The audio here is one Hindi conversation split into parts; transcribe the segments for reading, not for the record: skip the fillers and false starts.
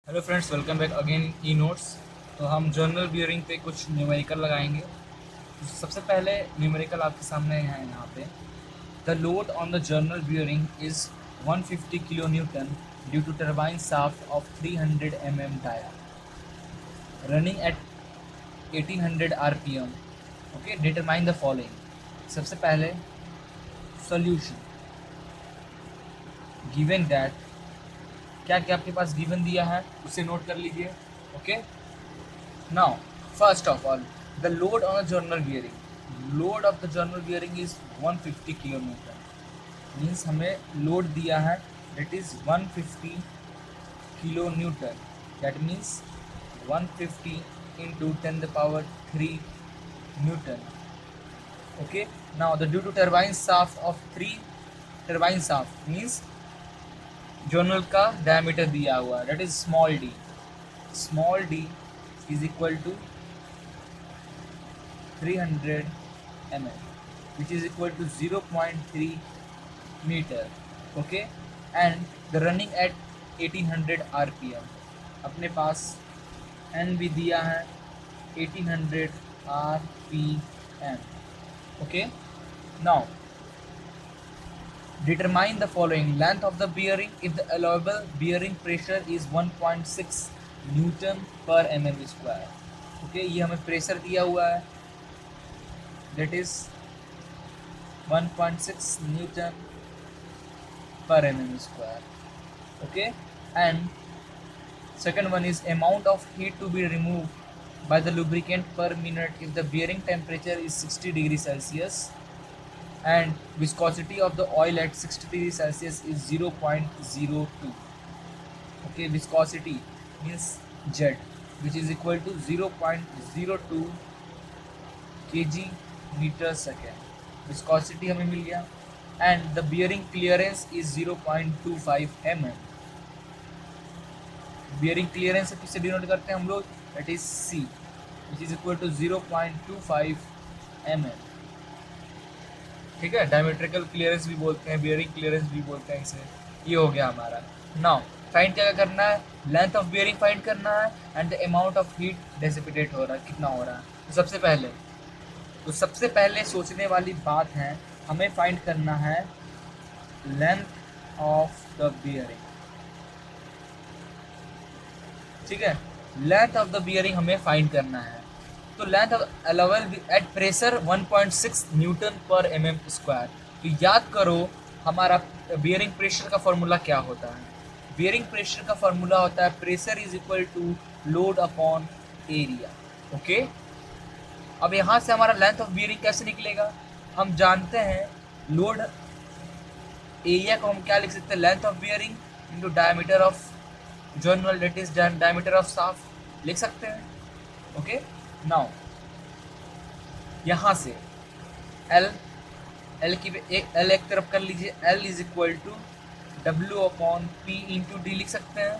Hello friends, welcome back again E notes. तो हम जर्नल बियरिंग पे कुछ न्यूमेरिकल लगाएंगे। तो सबसे पहले न्यूमेरिकल आपके सामने है यहाँ पे। The load on the journal bearing is 150 kilo newton due to turbine shaft of 300 dia running at 1800 RPM. Okay, determine the following. सबसे पहले सोल्यूशन। गिवन दैट, क्या क्या आपके पास गिवन दिया है उसे नोट कर लीजिए। Okay, now first of all the load on a journal bearing. Load of the journal bearing is 150 kilo newton. Means हमें लोड दिया है that is 150 kilo newton. That means 150 into 10⁻³ newton. Okay, now the due to turbine shaft of 3 turbine shaft means journal का डायमीटर दिया हुआ है that is small D. Small D is equal to 300 mm, which is equal to 0.3 meter. Okay, and the running at 1800 rpm. अपने पास n भी दिया है 1800 rpm. Okay, now determine the following. Length of the bearing if the allowable bearing pressure is 1.6 newton per mm square. Okay, ये हमें प्रेशर दिया हुआ है that is 1.6 newton per mm square. Okay, and second one is amount of heat to be remove by the lubricant per minute if the bearing temperature is 60 degree celsius and viscosity of the oil at 60 degree Celsius is 0.02. Okay, viscosity means Z, which is equal to 0.02 kg meter second. Viscosity हमें मिल गया and the bearing clearance is 0.25 mm. bearing clearance किससे डिनोट करते हैं हम लोग, that is C, which is equal to 0.25 mm. ठीक है, डायमेट्रिकल क्लियरेंस भी बोलते हैं, बियरिंग क्लियरेंस भी बोलते हैं इसे। ये हो गया हमारा। नाउ फाइंड क्या करना है, लेंथ ऑफ बियरिंग फाइंड करना है and the amount of heat dissipated हो रहा है, कितना हो रहा है। तो सबसे पहले सोचने वाली बात है, हमें फाइंड करना है लेंथ ऑफ द बियरिंग। ठीक है, लेंथ ऑफ द बियरिंग हमें फाइंड करना है। तो length of allowable at pressure 1.6 newton per mm square. तो याद करो हमारा बियरिंग प्रेशर का फॉर्मूला क्या होता है। बियरिंग प्रेशर का फॉर्मूला होता है pressure is equal to load upon area. Okay, अब यहाँ से हमारा लेंथ ऑफ बियरिंग कैसे निकलेगा, हम जानते हैं लोड एरिया को हम क्या लिख सकते हैं, length of bearing into diameter of journal that is diameter of shaft लिख सकते हैं। ओके, नाउ यहाँ से L की एक तरफ कर लीजिए, L is equal to W upon P into D लिख सकते हैं।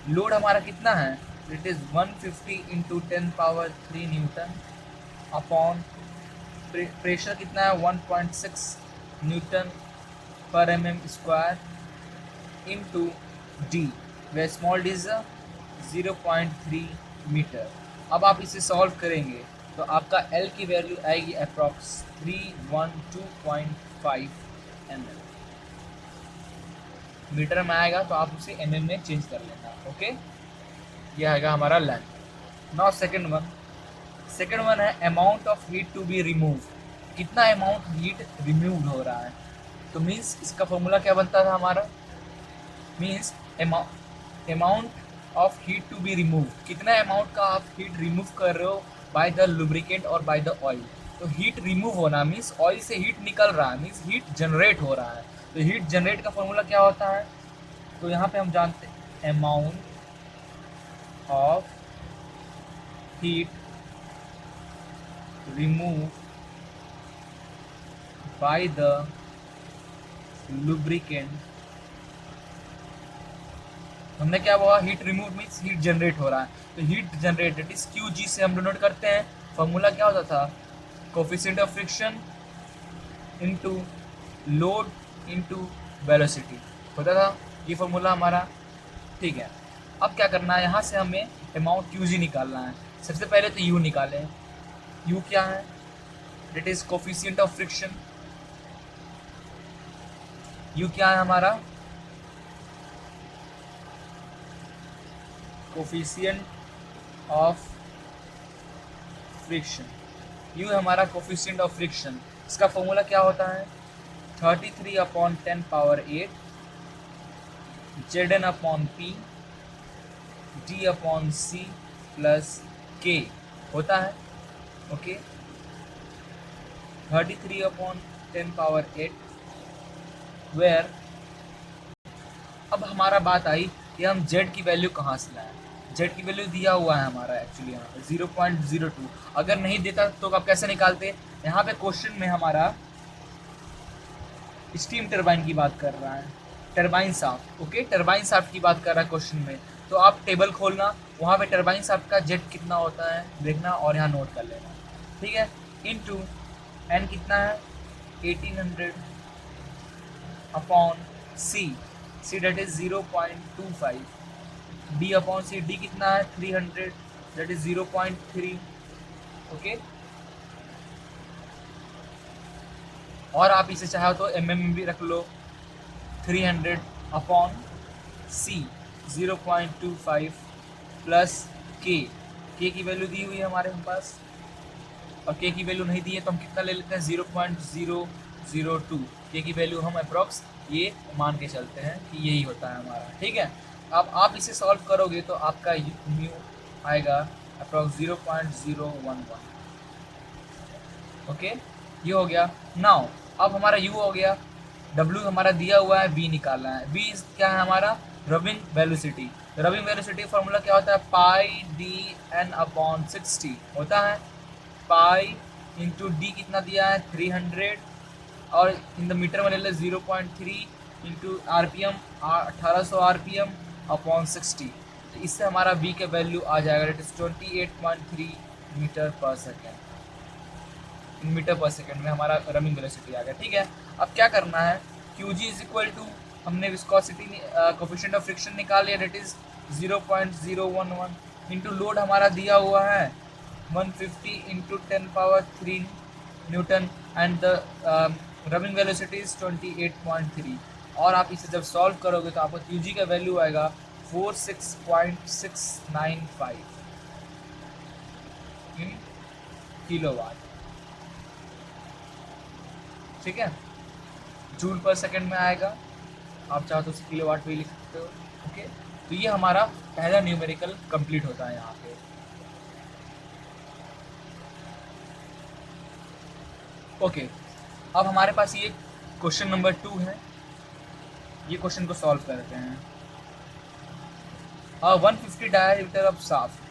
लोड हमारा कितना है, it is 150 into 10⁻³ newton upon pressure कितना है 1.6 newton per mm square into D, where small D is 0.3 meter. अब आप इसे सॉल्व करेंगे तो आपका L की वैल्यू आएगी अप्रॉक्स 312.5 mm। मीटर में आएगा तो आप उसे mm में चेंज कर लेना। ओके, यह आएगा हमारा लेंथ। नाउ सेकंड वन है amount of heat to be remove. कितना अमाउंट हीट रिमूव हो रहा है, तो मीन्स इसका फॉर्मूला क्या बनता था हमारा, means amount of heat to be remove, कितना अमाउंट का आप हीट रिमूव कर रहे हो बाय द लुब्रिकेंट और बाय द ऑयल। तो हीट रिमूव होना मीन्स ऑयल से हीट निकल रहा है, मीन्स हीट जनरेट हो रहा है। तो हीट जनरेट का फॉर्मूला क्या होता है, तो यहाँ पे हम जानते हैं amount of heat remove by the lubricant. हमने क्या बोला, heat remove means heat generate हो रहा है। तो heat generate that is QG से हम डिनोट करते हैं। फॉर्मूला क्या होता था, coefficient of friction into load into velocity होता था, ये फॉर्मूला हमारा। ठीक है, अब क्या करना है, यहाँ से हमें अमाउंट QG निकालना है। सबसे पहले तो U निकालें। U क्या है, that is coefficient of friction. U क्या है हमारा, कोफिशिएंट ऑफ फ्रिक्शन। U है हमारा कोफिशिएंट ऑफ फ्रिक्शन। इसका फॉर्मूला क्या होता है, 33/10⁸ Zn/P D/C प्लस K होता है। ओके, 33/10⁸ वेयर, अब हमारा बात आई कि हम Z की वैल्यू कहाँ से लाएं। Z की वैल्यू दिया हुआ है हमारा एक्चुअली यहाँ पे 0.02। अगर नहीं देता तो आप कैसे निकालते, यहाँ पे क्वेश्चन में हमारा स्टीम टरबाइन की बात कर रहा है, turbine shaft. Okay, turbine shaft की बात कर रहा है क्वेश्चन में, तो आप टेबल खोलना, वहाँ पे टरबाइन शाफ्ट का जेट कितना होता है देखना और यहाँ नोट कर लेना, ठीक है। इनटू एन कितना है 1800 upon C, C that is 0.25, D upon C, D कितना है 300 डेट इज 0.3। ओके, और आप इसे चाहो तो में भी रख लो, 300 अपॉन सी 0.25 प्लस के की वैल्यू दी हुई है हमारे पास, और के की वैल्यू नहीं दी है तो हम कितना ले लेते हैं 0.002। के की वैल्यू हम अप्रॉक्स ये मान के चलते हैं कि यही होता है हमारा, ठीक है। अब आप इसे सॉल्व करोगे तो आपका म्यू आएगा अप्रॉक्स 0.011। ओके, ये हो गया। नाउ अब हमारा U हो गया, W हमारा दिया हुआ है, V निकालना है। V क्या है हमारा, rubbing velocity. Rubbing velocity formula क्या होता है, पाई डी एन अपॉन 60 होता है। पाई इंटू डी कितना दिया है 300, और इन द मीटर में ले ले 0.3 इंटू RPM 1800 RPM अपॉन 60। तो इससे हमारा V का वैल्यू आ जाएगा, that is 28.3 metre per second. Metre per second में हमारा रनिंग वेलोसिटी आ गया, ठीक है। अब क्या करना है, QG इज इक्वल टू, हमने विस्कोसिटी कोफिशिएंट ऑफ फ्रिक्शन निकाल लिया, डेट इज 0.011 इंटू लोड हमारा दिया हुआ है 150 into 10⁻³ Newton, and the running velocity is 28.3। और आप इसे जब सॉल्व करोगे तो आपको QG का वैल्यू आएगा 46.695 इन किलोवाट, ठीक है। जूल पर सेकंड में आएगा, आप चाहो तो उसे किलोवाट भी लिख सकते हो। ओके, तो ये हमारा पहला न्यूमेरिकल कंप्लीट होता है यहाँ पे। ओके, अब हमारे पास ये क्वेश्चन नंबर 2 है, ये क्वेश्चन को सॉल्व करते हैं। 150 diameter of shaft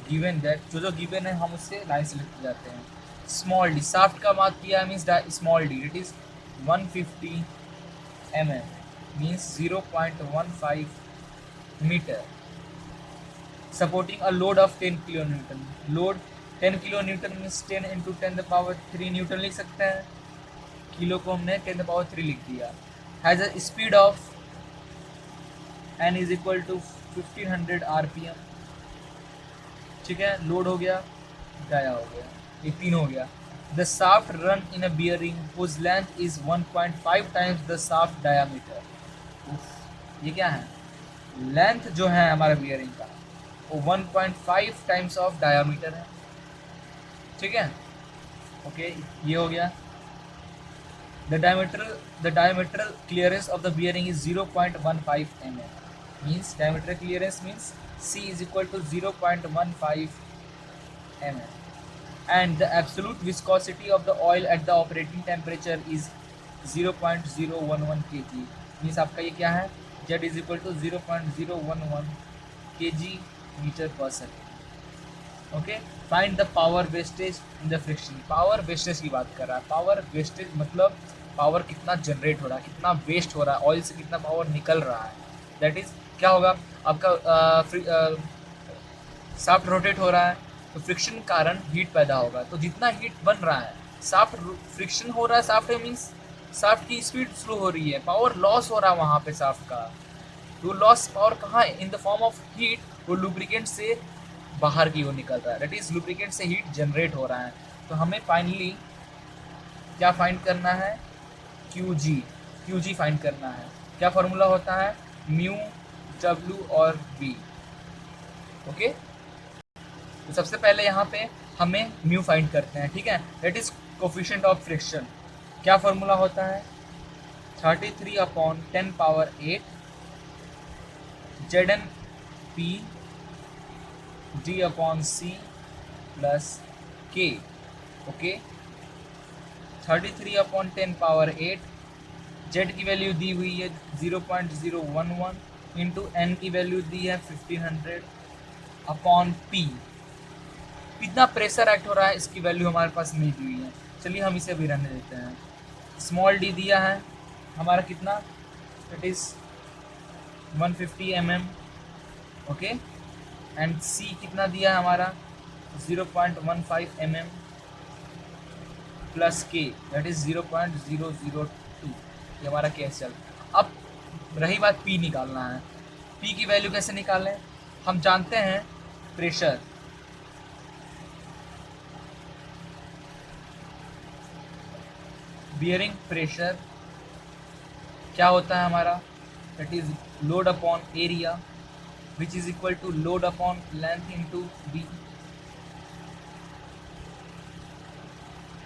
given that, जो गिवन है हम उससे लाइन से लिखते जाते हैं। स्मॉल डी, शाफ्ट का बात किया means small D, it is 150 mm means 0.15 meter, supporting a load of 10 kilo newton. Load 10 kilo newton means 10 into 10⁻³ newton लिख सकते हैं, किलो को हमने 10⁻³ लिख दिया। Has a speed of n is equal to 1500 RPM, ठीक है। लोड हो गया, डाया हो गया, ये 3 हो गया। The shaft run in a bearing whose length is 1.5 times the shaft diameter. ये क्या है, लेंथ जो है हमारा बियरिंग का वो 1.5 टाइम्स ऑफ डायामीटर है, ठीक है। ओके, ये हो गया। The diametral clearance of the bearing is 0.15 mm means diameter clearance means C is equal to 0.15 mm, and the absolute viscosity of the oil at the operating temperature is 0.011 kg means आपका ये क्या है, Z is equal to 0.011 kg metre per second. Okay, find the power wastage in the friction. Power wastage की बात कर रहा है। पावर वेस्टेज मतलब पावर कितना जनरेट हो रहा है, कितना वेस्ट हो रहा है, ऑयल से कितना पावर निकल रहा है। दैट इज क्या होगा, आपका शाफ्ट रोटेट हो रहा है तो फ्रिक्शन के कारण हीट पैदा होगा, तो जितना हीट बन रहा है, शाफ्ट फ्रिक्शन हो रहा है, शाफ्ट मीन्स शाफ्ट की स्पीड स्लो हो रही है, पावर लॉस हो रहा है वहाँ पे शाफ्ट का, तो लॉस पावर कहाँ है? इन द फॉर्म ऑफ हीट, वो लुब्रिकेंट से बाहर की ओर निकल रहा है, दैट इज लुब्रिकेंट से हीट जनरेट हो रहा है। तो हमें फाइनली क्या फाइंड करना है? क्यू जी फाइंड करना है। क्या फॉर्मूला होता है? म्यू डब्ल्यू और वी। ओके, तो सबसे पहले यहाँ पे हमें म्यू फाइंड करते हैं, ठीक है, that is coefficient of friction. क्या फॉर्मूला होता है? 33/10⁸ Z N P d/c plus K. Okay, 33/10⁸, Z की वैल्यू दी हुई है 0.011 इंटू एन की वैल्यू दी है 1500 अपॉन पी। कितना प्रेशर एक्ट हो रहा है इसकी वैल्यू हमारे पास नहीं दी हुई है, चलिए हम इसे भी रहने देते हैं। स्मॉल डी दिया है हमारा कितना? It is 150 mm। Okay, and C कितना दिया है हमारा? 0.15 mm प्लस के, दैट इज़ 0.002। ये हमारा केस चल। अब रही बात पी निकालना है। पी की वैल्यू कैसे निकालें? हम जानते हैं प्रेशर, बियरिंग प्रेशर क्या होता है हमारा? That is load upon area which is equal to load upon length into B.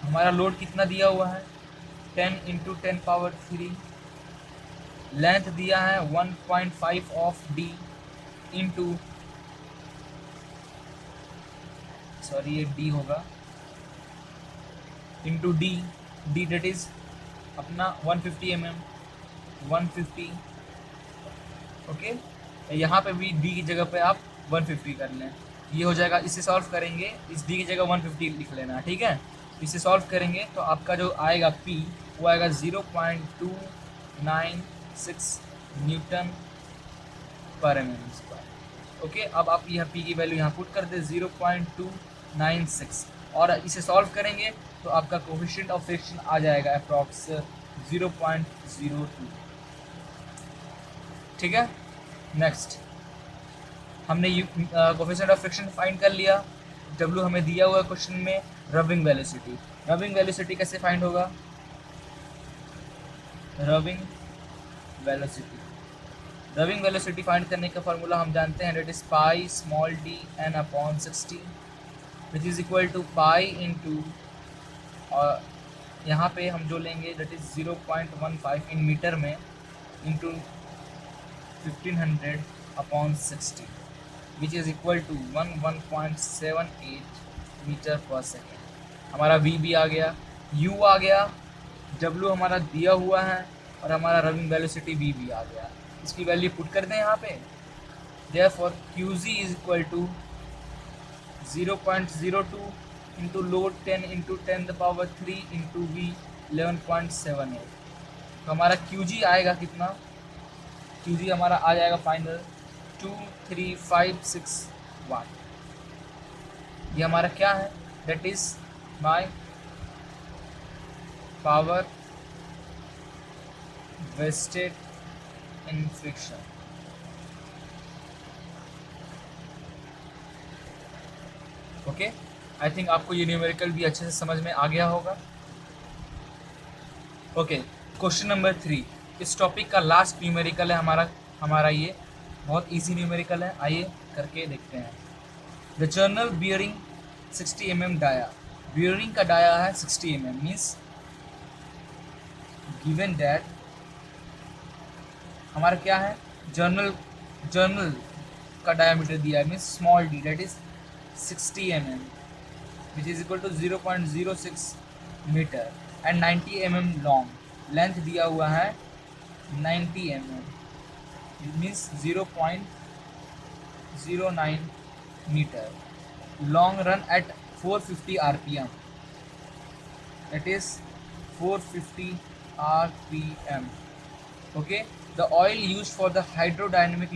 हमारा लोड कितना दिया हुआ है? 10 इंटू 10⁻3। लेंथ दिया है 1.5 ऑफ डी इंटू, सॉरी ये डी होगा, into D. D that is अपना 150 mm, 150। ओके, यहाँ पे भी डी की जगह पे आप 150 कर लें, ये हो जाएगा। इसे सॉल्व करेंगे, इस डी की जगह 150 लिख लेना, ठीक है। इसे सॉल्व करेंगे तो आपका जो आएगा पी वो आएगा 0.296 न्यूटन पर mm²। ओके, अब आप यह पी की वैल्यू यहाँ पुट कर दे 0.296 और इसे सॉल्व करेंगे तो आपका कोफिशिएंट ऑफ फ्रिक्शन आ जाएगा अप्रॉक्स 0.02। ठीक है, नेक्स्ट हमने कोफिशिएंट ऑफ फ्रिक्शन फाइंड कर लिया। डब्ल्यू हमें दिया हुआ क्वेश्चन में रबिंग वेलोसिटी। रबिंग वेलोसिटी कैसे फाइंड होगा? रबिंग वेलोसिटी फाइंड करने का फॉर्मूला हम जानते हैं, that is pi small D N upon 60 which is equal to pi into, और यहाँ पे हम जो लेंगे दैट इज 0.15 इन मीटर में into 1500 upon 60 which is equal to 11.78 meter per second. हमारा वी भी आ गया, यू आ गया, डब्ल्यू हमारा दिया हुआ है और हमारा रनिंग वेलोसिटी वी भी आ गया। इसकी वैल्यू पुट कर दें यहाँ पे। Therefore Q G is equal to 0.02 into load 10 into 10⁻³ into V 11.78। तो हमारा क्यू जी आएगा कितना? क्यू जी हमारा आ जाएगा फाइनल 23561। ये हमारा क्या है? That is my power wasted in friction. Okay, I think आपको ये न्यूमेरिकल भी अच्छे से समझ में आ गया होगा। ओके, क्वेश्चन नंबर 3 इस टॉपिक का लास्ट न्यूमेरिकल है हमारा ये बहुत इजी न्यूमेरिकल है, आइए करके देखते हैं। The journal bearing 60 mm dia, bearing का डाया है 60 mm, मीन्स गिवन दैट हमारा क्या है? जर्नल का डायामीटर दिया है, means small D that is 60 mm which is equal to 0.06 meter and 90 mm long. Length दिया हुआ है 90 mm, it means 0.09 meter. Long run at 450 RPM, that is 450 RPM. Okay, the oil used for the hydrodynamic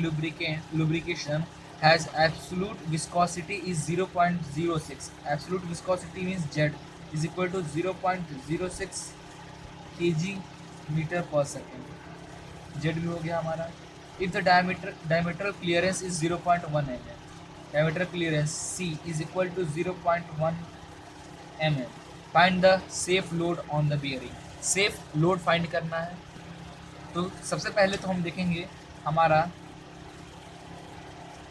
lubrication has absolute viscosity is 0.06. Absolute viscosity means Z is equal to 0.06 kg metre per second. Z भी हो गया हमारा। if the diametral clearance is 0.1 mm, diameter clearance C is equal to 0.1 mm, find the safe load on the bearing. safe load find करना है, तो सबसे पहले तो हम देखेंगे हमारा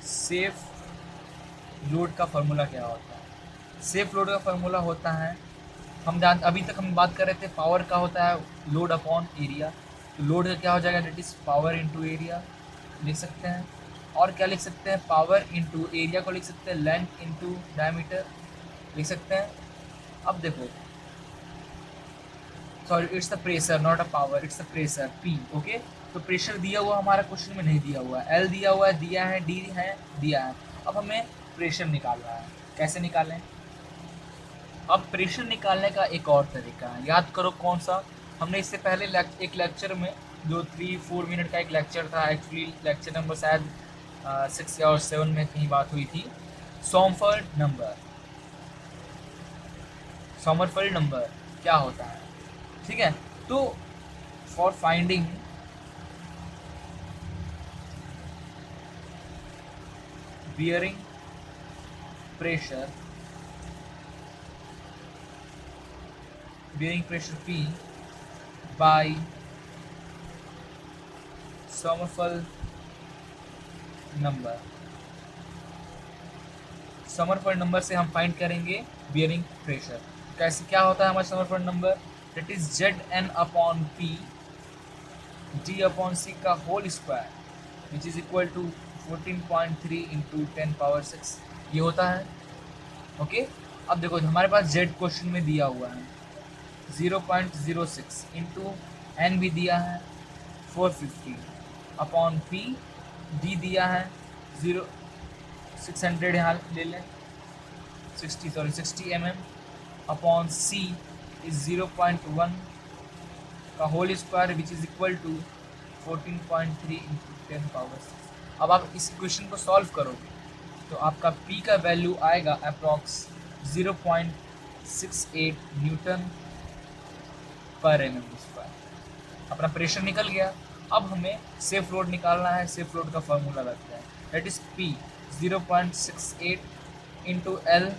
सेफ लोड का फॉर्मूला क्या होता है। सेफ लोड का फॉर्मूला होता है, अभी तक हम बात कर रहे थे पावर का होता है लोड अपॉन एरिया, तो लोड का क्या हो जाएगा, that is power into area लिख सकते हैं। और क्या लिख सकते हैं, पावर इनटू एरिया को लिख सकते हैं लेंथ इनटू डायमीटर लिख सकते हैं। अब देखो, sorry it's the pressure not a power, it's the pressure P. Okay, तो प्रेशर दिया हुआ हमारा क्वेश्चन में नहीं दिया हुआ है, एल दिया हुआ है, दिया है, डी है, दिया है। अब हमें प्रेशर निकालना है, कैसे निकालें। अब प्रेशर निकालने का एक और तरीका है, याद करो कौन सा, हमने इससे पहले एक लेक्चर में जो 3-4 मिनट का एक लेक्चर था, एक्चुअली लेक्चर नंबर शायद 6 या 7 में कहीं बात हुई थी, सोमरफेल्ड नंबर। सोमरफेल्ड नंबर क्या होता है, ठीक है। तो for finding bearing pressure P by Sommerfeld number. Sommerfeld number से हम फाइंड करेंगे बियरिंग प्रेशर। कैसे, क्या होता है हमारा Sommerfeld number, that is Zn upon P D upon C का whole square which is equal to 14.3 into 10⁻⁶, ये होता है। ओके, अब देखो हमारे पास Z क्वेश्चन में दिया हुआ है 0.06 इंटू N भी दिया है 450 अपॉन P D दिया है 600, यहाँ ले लें 60 mm अपॉन C इज 0.1 का whole square which is equal to 14.3 into 10⁻⁶। अब आप इस क्वेश्चन को सॉल्व करोगे तो आपका P का वैल्यू आएगा approx 0.68 Newton per mm square. अपना प्रेशर निकल गया। अब हमें सेफ लोड निकालना है, सेफ लोड का फॉर्मूला लगता है that is P 0.68 into L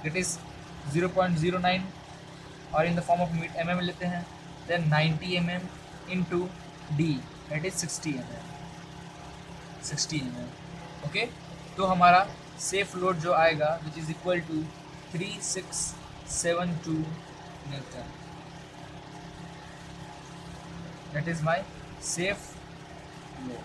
that is 0.09 और in the form of mm लेते हैं, then 90 mm into D that is 60 mm। Okay, तो हमारा सेफ लोड जो आएगा which is equal to 3672 newton, that is my safe load.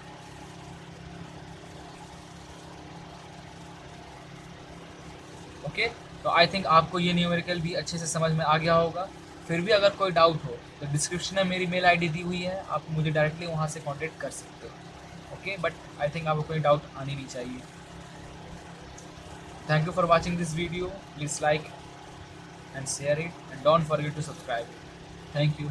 Okay, तो आई थिंक आपको ये न्यूमेरिकल भी अच्छे से समझ में आ गया होगा। फिर भी अगर कोई डाउट हो तो डिस्क्रिप्शन में मेरी मेल आईडी दी हुई है, आप मुझे डायरेक्टली वहाँ से कांटेक्ट कर सकते हो। ओके, बट आई थिंक आपको कोई डाउट आनी नहीं चाहिए। Thank you for watching this video, please like and share it and don't forget to subscribe. Thank you.